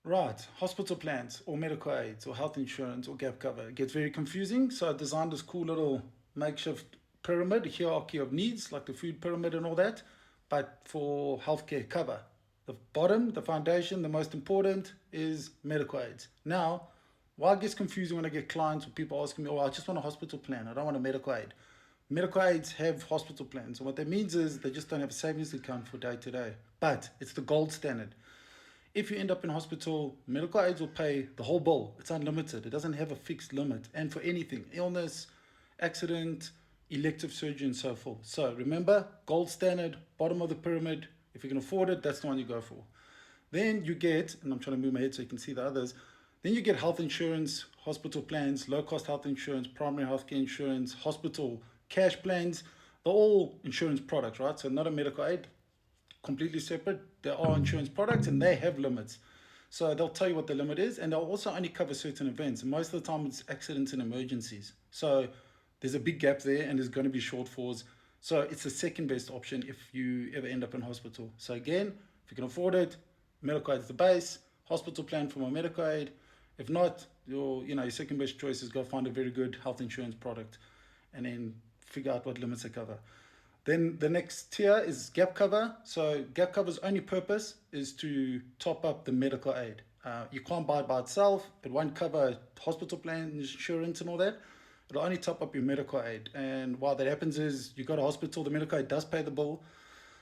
Right, hospital plans or medical aids or health insurance or gap cover. It gets very confusing. So I designed this cool little makeshift pyramid, hierarchy of needs, like the food pyramid and all that, but for healthcare cover. The bottom, the foundation, the most important is medical aids. Now, why it gets confusing when I get clients or people asking me, oh, I just want a hospital plan. I don't want a medical aid. Medical aids have hospital plans. And what that means is they just don't have a savings account for day to day. But it's the gold standard. If you end up in hospital, medical aids will pay the whole bill. It's unlimited. It doesn't have a fixed limit. And for anything, illness, accident, elective surgery, and so forth. So remember, gold standard, bottom of the pyramid. If you can afford it, that's the one you go for. Then you get, and I'm trying to move my head so you can see the others, then you get health insurance, hospital plans, low cost health insurance, primary healthcare insurance, hospital cash plans. They're all insurance products, right? So not a medical aid, completely separate. There are insurance products and they have limits. So they'll tell you what the limit is, and they'll also only cover certain events. And most of the time it's accidents and emergencies. So there's a big gap there and there's going to be shortfalls. So it's the second best option if you ever end up in hospital. So again, if you can afford it, medical aid is the base, hospital plan for my medical aid. If not, your second best choice is go find a very good health insurance product and then figure out what limits they cover. Then the next tier is gap cover. So gap cover's only purpose is to top up the medical aid. You can't buy it by itself. It won't cover hospital plan insurance and all that. It'll only top up your medical aid. And while that happens is you go to hospital, the medical aid does pay the bill,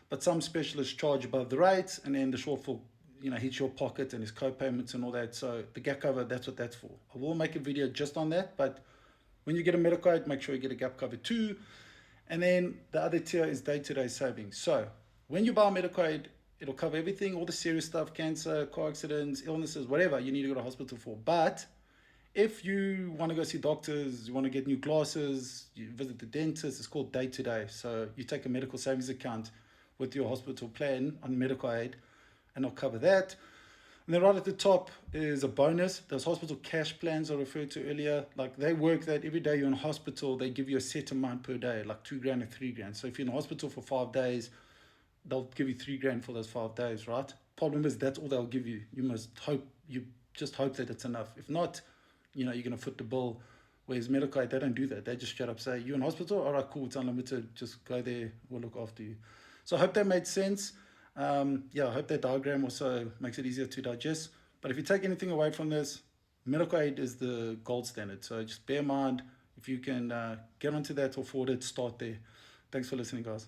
but some specialists charge above the rates, and then the shortfall hits your pocket and his co-payments and all that. So the gap cover, that's what that's for. I will make a video just on that, but when you get a medical aid, make sure you get a gap cover too. And then the other tier is day-to-day savings. So when you buy medical aid, it'll cover everything, all the serious stuff, cancer, car accidents, illnesses, whatever you need to go to hospital for. But if you want to go see doctors, you want to get new glasses, you visit the dentist, it's called day-to-day. So you take a medical savings account with your hospital plan on medical aid, and it'll cover that. And then right at the top is a bonus. Those hospital cash plans I referred to earlier, like they work that every day you're in hospital, they give you a set amount per day, like $2,000 or $3,000. So if you're in hospital for 5 days, they'll give you $3,000 for those 5 days, right? Problem is that's all they'll give you. You just hope that it's enough. If not, you're gonna foot the bill. Whereas medical aid, they don't do that. They just straight up say, you're in hospital, all right, cool, it's unlimited, just go there, we'll look after you. So I hope that made sense. I hope that diagram also makes it easier to digest. But if you take anything away from this, medical aid is the gold standard. So just bear in mind, if you can get onto that or afford it, start there. Thanks for listening, guys.